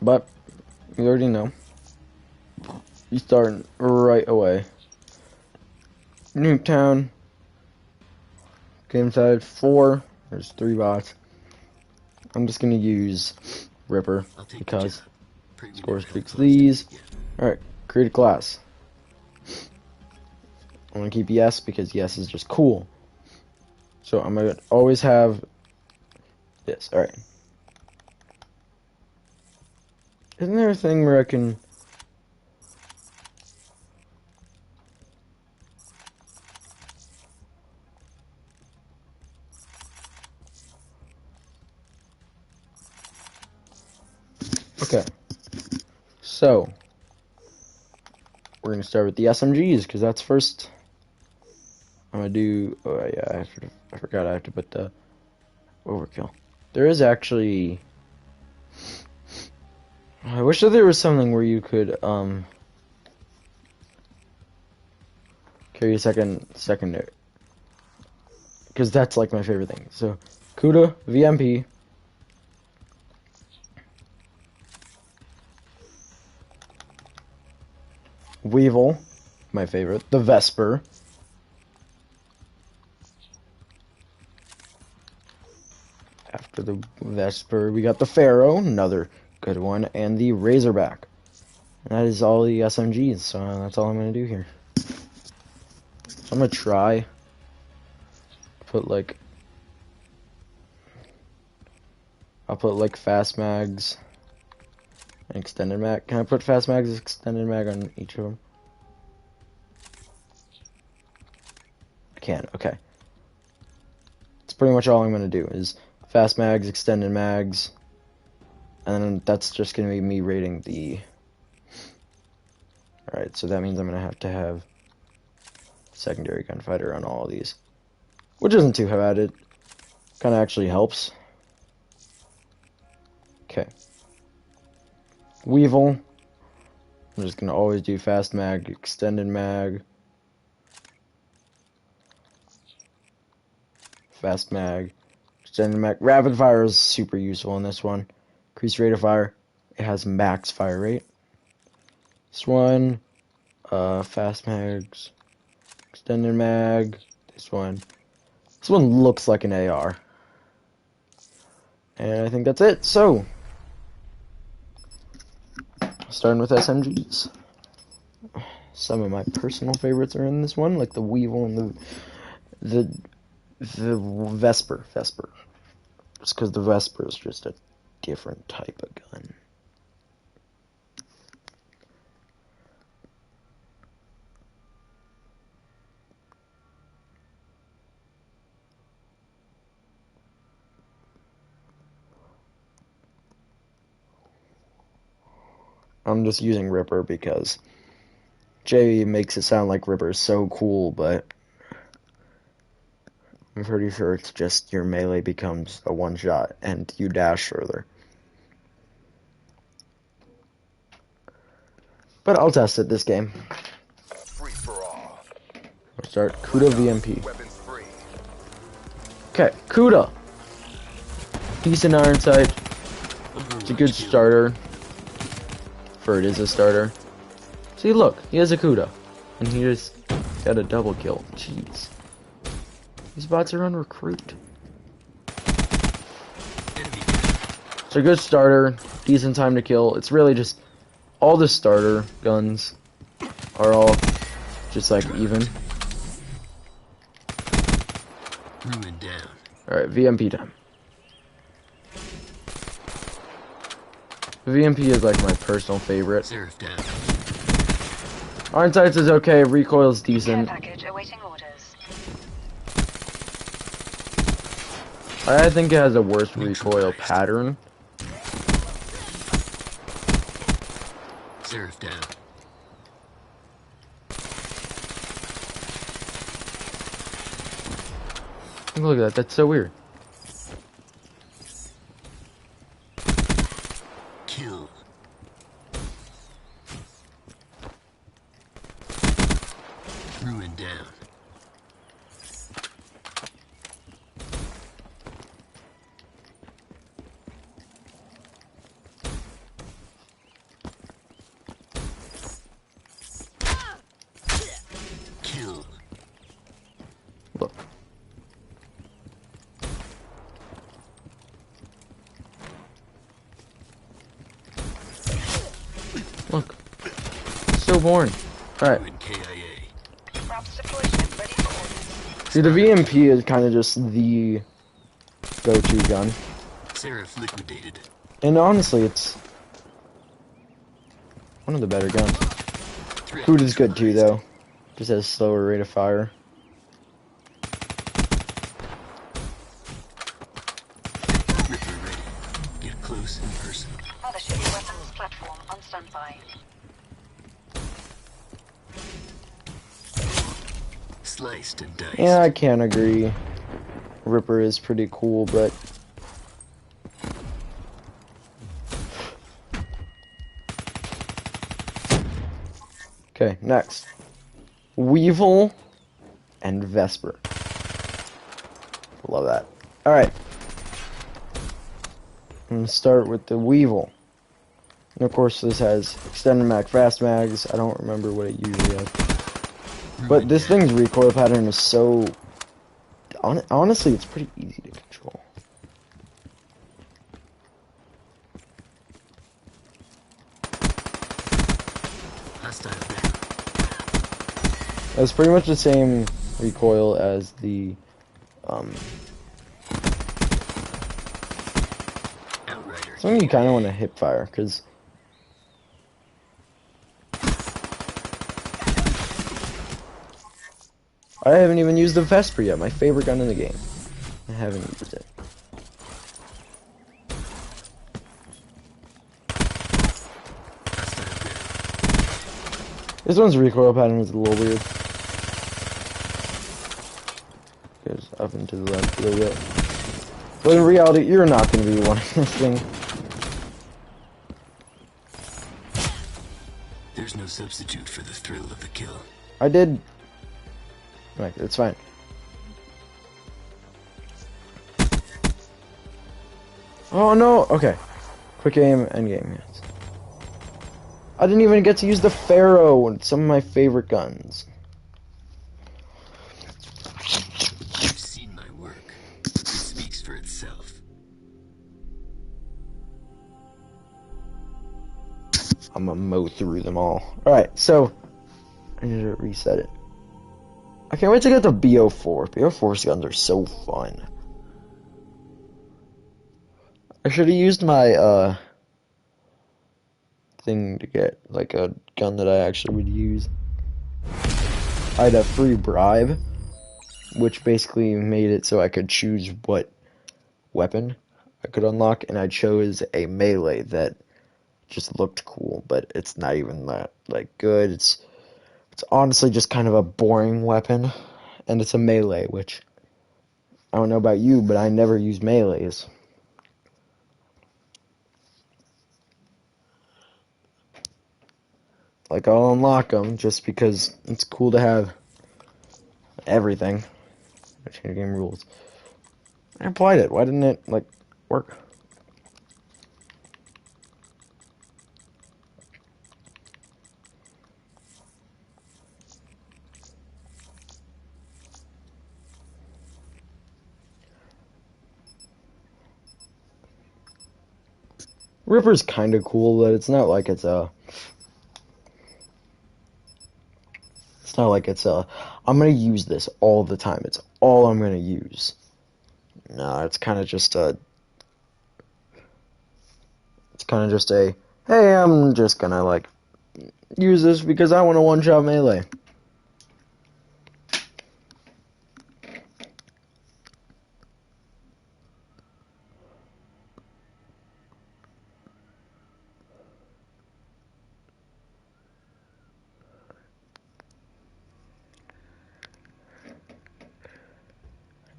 But you already know. You start right away. Nuketown. Game side 4. There's 3 bots. I'm just gonna use Ripper because score streaks these. Alright, create a class. I'm gonna keep yes because yes is just cool. So I'm gonna always have this. Alright. Isn't there a thing where I can... Okay. So, we're gonna start with the SMGs because that's first. I'm gonna do... Oh yeah, I forgot I have to put the overkill. There is actually... I wish that there was something where you could, carry a secondary. Because that's like my favorite thing. So, Kuda, VMP. Weevil, my favorite. The Vesper. After the Vesper, we got the Pharaoh, another good one, and the Razorback. And that is all the SMGs, so that's all I'm going to do here. So I'm going to try put like... I'll put like fast mags and extended mag. Can I put fast mags and extended mag on each of them? I can, okay. That's pretty much all I'm going to do is fast mags, extended mags, and then that's just going to be me rating the... Alright, so that means I'm going to have secondary gunfighter on all of these. Which isn't too bad, it kind of actually helps. Okay. Weevil. I'm just going to always do fast mag, extended mag. Fast mag, extended mag. Rapid fire is super useful in this one. Increased rate of fire. It has max fire rate. This one, fast mags, extended mag. This one looks like an AR. And I think that's it. So, starting with SMGs. Some of my personal favorites are in this one, like the Weevil and the Vesper. Just because the Vesper is just a different type of gun. I'm just using Ripper because Jay makes it sound like Ripper is so cool, but I'm pretty sure it's just your melee becomes a one-shot and you dash further. But I'll test it this game. We'll start Kuda VMP. Okay, Kuda. Decent iron sight. It's a good starter. For it is a starter. See, look, he has a Kuda. And he just got a double kill. Jeez. These bots are on recruit. It's a good starter. Decent time to kill. It's really just... all the starter guns are all just like even. Alright, VMP time. VMP is like my personal favorite. Iron sights is okay, recoil is decent. I think it has a worse recoil pattern. Seraph down. Look at that, that's so weird. Kill. Ruin down. stillborn. Alright. Ruin KIA. Wraps deployed and ready for orders. See, the VMP is kind of just the go-to gun. Seraph liquidated. And honestly, it's one of the better guns. Threat Food is good too, neutralized. though. Just has slower rate of fire. Ripper ready. Get close and personal. Mothership weapons platform on standby. Sliced and diced. Yeah, I can't agree. Ripper is pretty cool, but okay, next. Weevil and Vesper. Love that. Alright. I'm gonna start with the Weevil. And of course this has extended mag, fast mags. I don't remember what it usually has. But this thing's recoil pattern is so... honestly, it's pretty easy to control. Hostile down. It's pretty much the same recoil as the Outrider. something you kind of want to hip fire, because I haven't even used the Vesper yet, my favorite gun in the game. I haven't used it. Hostile down. This one's recoil pattern is a little weird. Goes up and to the left a little bit. But in reality, you're not going to be wanting this thing. There's no substitute for the thrill of the kill. I did. Right, it's fine. Oh no! Okay. Quick aim, end game, yes. I didn't even get to use the Pharaoh, some of my favorite guns. You've seen my work. It speaks for itself. I'm gonna mow through them all. Alright, so I need to reset it. I can't wait to get the BO4. BO4's guns are so fun. I should have used my thing to get like a gun that I actually would use. I had a free bribe, which basically made it so I could choose what weapon I could unlock, and I chose a melee that just looked cool, but it's not even that like good. It's honestly just kind of a boring weapon, and it's a melee, which I don't know about you, but I never use melees. Like, I'll unlock them just because it's cool to have everything. I changed game rules. I applied it. Why didn't it, like, work? Ripper's kind of cool, but it's not like it's a... It's not like it's a... I'm gonna use this all the time. It's all I'm gonna use. No, it's kind of just a... It's kind of just a... Hey, I'm just gonna, like, use this because I want a one-shot melee.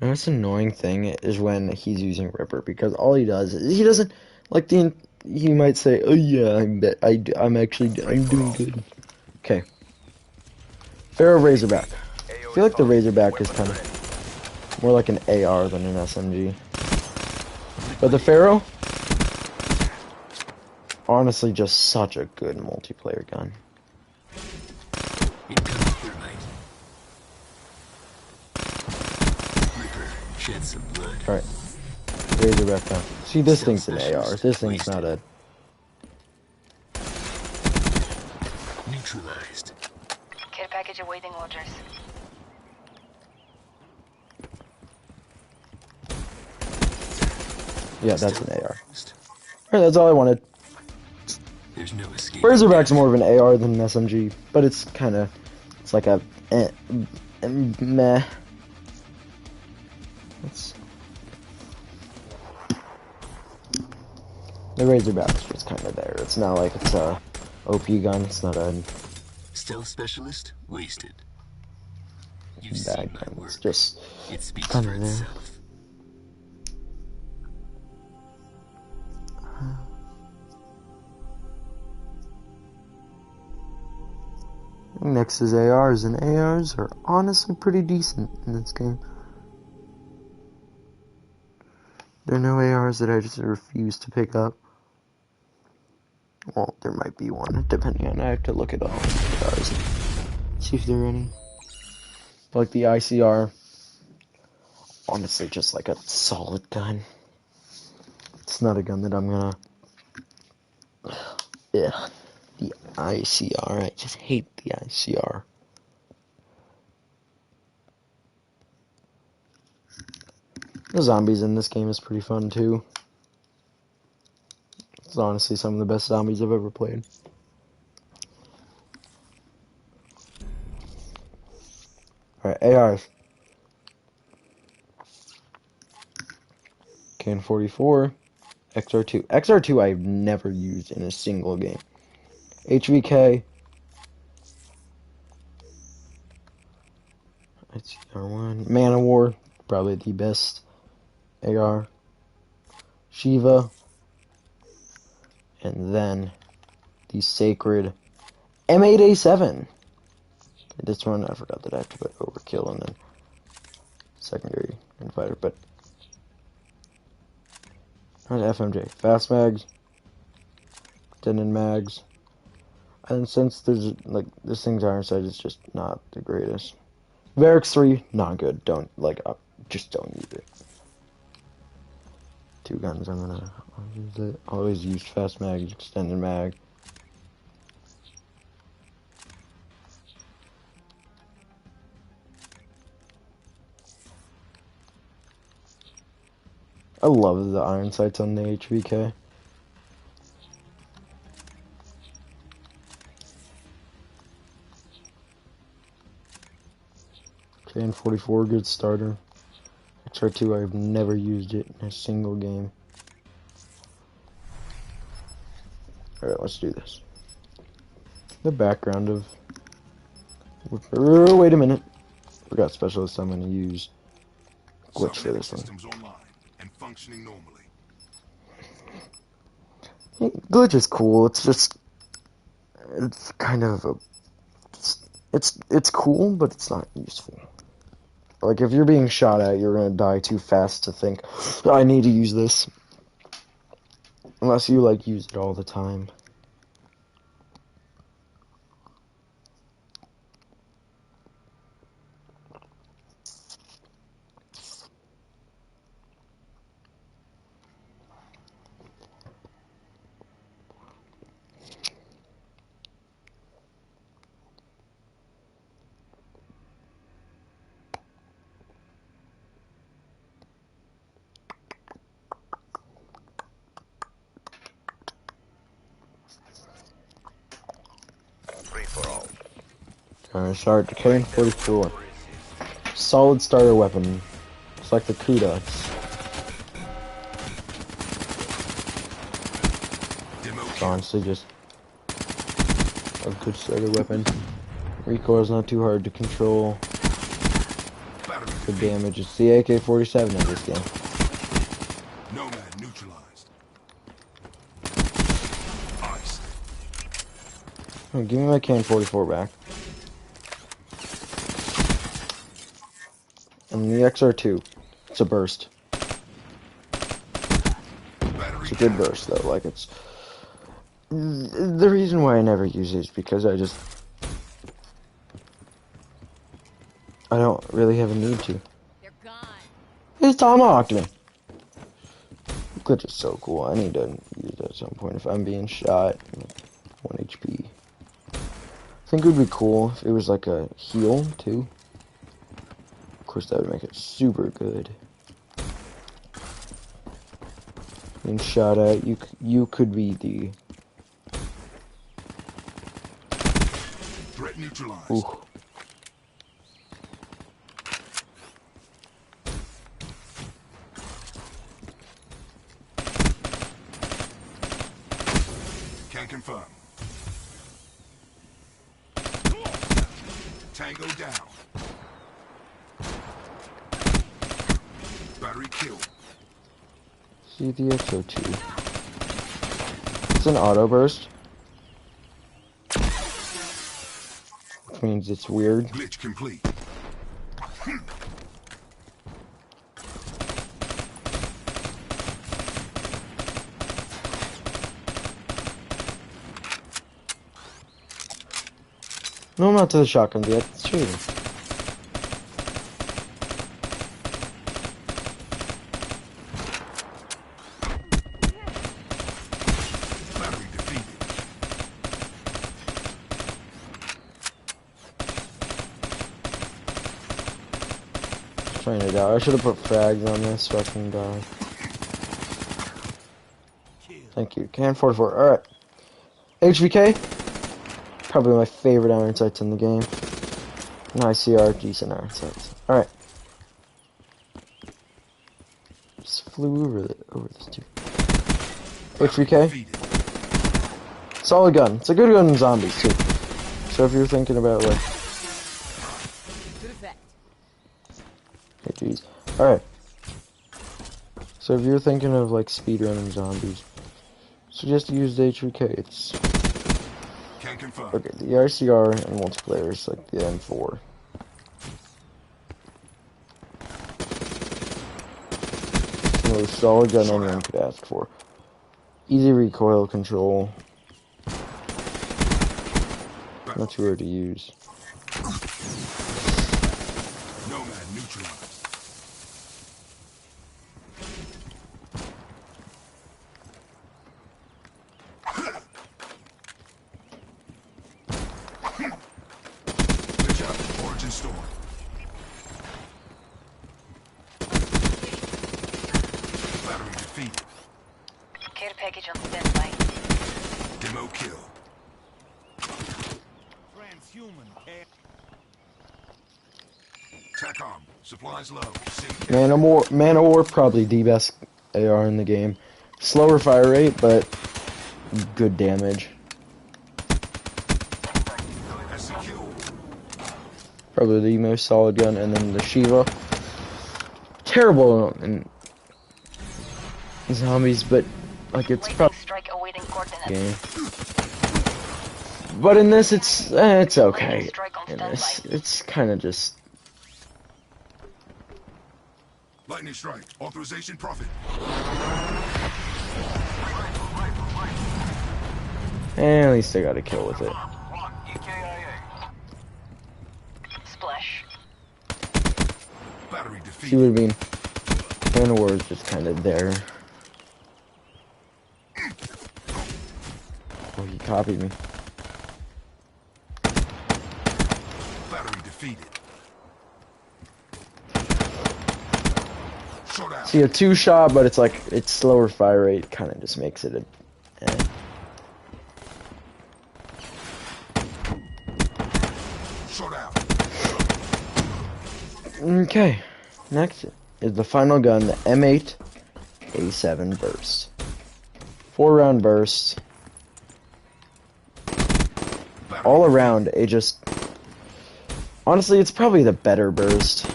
The most annoying thing is when he's using Ripper, because all he does is he doesn't like he might say, "Oh yeah, I'm doing good." Okay. Pharaoh Razorback. I feel like the Razorback is kind of more like an AR than an SMG. But the Pharaoh, honestly, just such a good multiplayer gun. Incoming thermite. Ripper shed some blood. All right. Razorback gun. See, this thing's an AR. This thing's not a... neutralized. Care package awaiting orders. Yeah, that's an Stealth AR. boost. Alright, that's all I wanted. There's no escape. Razorback's more of an AR than an SMG, but it's kind of, it's like a meh. It's, the Razorback's just kind of there. It's not like it's a OP gun. It's not a Stealth specialist wasted. You've bad seen my gun. work. It's just It speaks kind for of there. itself. Next is ARs, and ARs are honestly pretty decent in this game. There are no ARs that I just refuse to pick up. Well, there might be one, depending on, I have to look at all the ARs and see if there are any. But like the ICR, honestly just like a solid gun. It's not a gun that I'm gonna... Ugh. The ICR, I just hate the ICR. The zombies in this game is pretty fun too. It's honestly some of the best zombies I've ever played. Alright, ARs. KN-44, XR2. XR2 I've never used in a single game. HVK. ICR1. Man of War, probably the best AR. Shiva. And then the sacred M8A7. This one, I forgot that I have to put overkill and then secondary and fighter, but not FMJ. Fast mags, Denon mags, and since there's like this thing's iron sight, it's just not the greatest. Varix 3, not good. Don't like, just don't use it. Two guns, I'll use it. Always use fast mag, extended mag. I love the iron sights on the HVK. KN-44, good starter. XR2, I've never used it in a single game. Alright, let's do this. The background of... Oh, wait a minute. Forgot specialist I'm going to use. Glitch for this one. Systems online and functioning normally. Glitch is cool. It's just... It's kind of a... It's cool, but it's not useful. Like, if you're being shot at, you're gonna die too fast to think, I need to use this. Unless you, like, use it all the time. Alright, start the KN-44. Solid starter weapon. It's like the Kuda. It's honestly just a good starter weapon. Recoil is not too hard to control. Good damage. It's the AK-47 in this game. Nomad neutralized. Ice. Oh, give me my KN-44 back. And the XR2. It's a burst. It's a good burst though, like it's... The reason why I never use it is because I don't really have a need to. They're gone. He's tomahawked me! Glitch is so cool, I need to use it at some point if I'm being shot. 1 HP. I think it would be cool if it was like a heal too. Of course, that would make it super good. Being shot at, you could be the. Threat neutralized. Ooh. Can confirm. Tango down. Battery killed. See the XO2. It's an auto burst. Which means it's weird. Glitch complete. No, not to the shotgun yet. It's cheating. Battery defeated. Trying it out. I should have put frags on this so I can die. Thank you. Can 44. Alright. HVK. Probably my favorite iron sights in the game. And ICR, decent iron sights. Alright. Just flew over this dude. HVK. Defeated. Solid gun. It's a good gun in zombies too. So if you're thinking about like, hey jeez. Alright. So if you're thinking of like speedrunning zombies, suggest you use the HVK. It's Can confirm. okay. The ICR and multiplayer is like the M4. The most solid gun anyone could ask for. Easy recoil control. Not too hard to use. Nomad neutralized. Good job. Origin stored. Battery defeated. Care package on standby. Demo kill. Transhuman. TACOM. Supplies low. Sync. Man of War, probably the best AR in the game. Slower fire rate, but good damage. SQ. Probably the most solid gun, and then the Shiva. Terrible in zombies, but like it's Waiting probably strike awaiting coordinates. game. But in this, it's okay. Waiting strike on In this, standby. it's kind of just. Lightning strike. Authorization profit. At least I got a kill with it. Splash. Battery See what I defeated. mean? Man of War is just kind of there. Oh, he copied me. Battery defeated. Short out. See a 2-shot, but it's like it's slower fire rate, kind of just makes it a. Short out. Okay, next is the final gun, the M8 A7 Burst. 4-round burst. Battery All around, it just. Honestly, it's probably the better burst.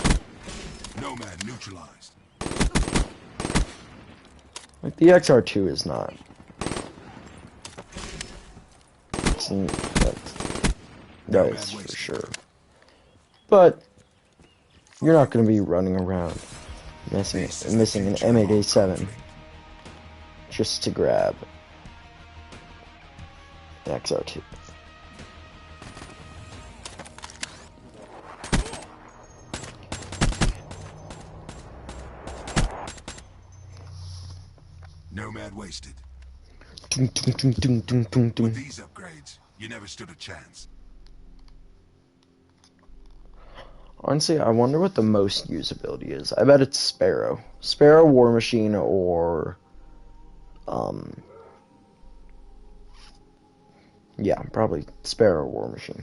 Nomad neutralized. Like, the XR2 is not. That is for sure. But, you're not going to be running around missing an M8A7 just to grab the XR2. Nomad wasted. Dun, dun, dun, dun, dun, dun, dun. With these upgrades, you never stood a chance. Honestly, I wonder what the most usability is. I bet it's Sparrow. Sparrow, War Machine, or yeah, probably Sparrow, War Machine.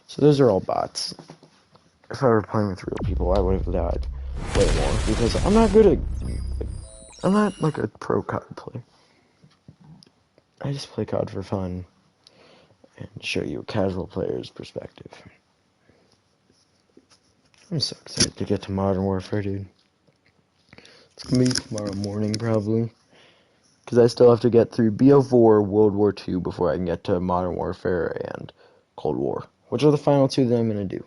So those are all bots. If I were playing with real people, I would have died way more because I'm not good at. I'm not like a pro COD player. I just play COD for fun and show you a casual player's perspective. I'm so excited to get to Modern Warfare, dude. It's gonna be tomorrow morning, probably. Because I still have to get through BO4, World War II, before I can get to Modern Warfare and Cold War. Which are the final two that I'm gonna do.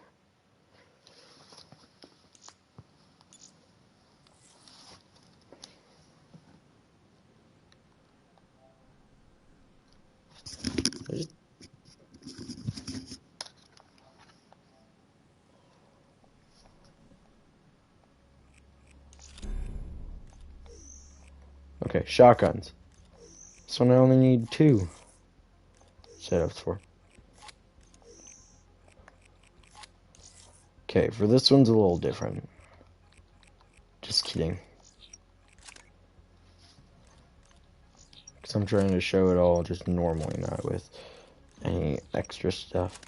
Okay, shotguns. This one I only need 2 setups for. Okay, for this one's a little different. Just kidding. Because I'm trying to show it all just normally, not with any extra stuff.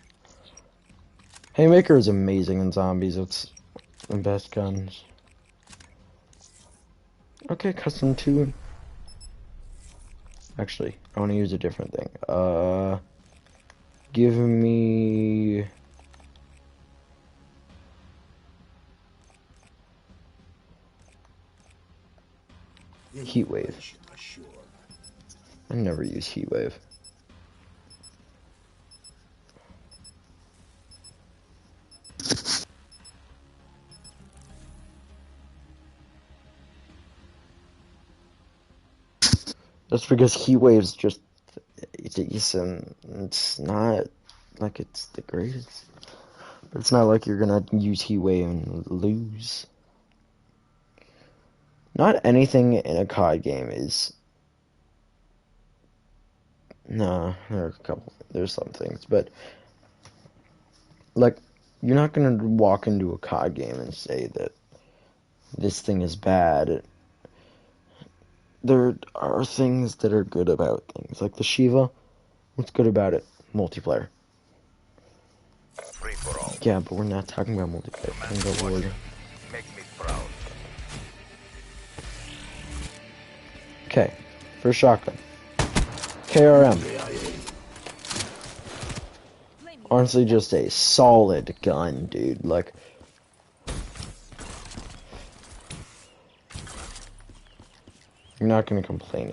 Haymaker is amazing in zombies. It's the best guns. Okay, custom 2. Actually, I want to use a different thing. Give me... Heatwave. I never use Heatwave. That's because Heatwave's just decent. It's not like it's the greatest. But it's not like you're gonna use Heatwave and lose. Not anything in a COD game is... No, there are a couple. There's some things, but... Like, you're not gonna walk into a COD game and say that this thing is bad. There are things that are good about things. Like the Shiva, what's good about it? Multiplayer. Free for all. Yeah, but we're not talking about multiplayer. We're talking about Lord. Make me proud. Okay, first shotgun. KRM. Honestly, just a solid gun, dude. Like, you're not gonna complain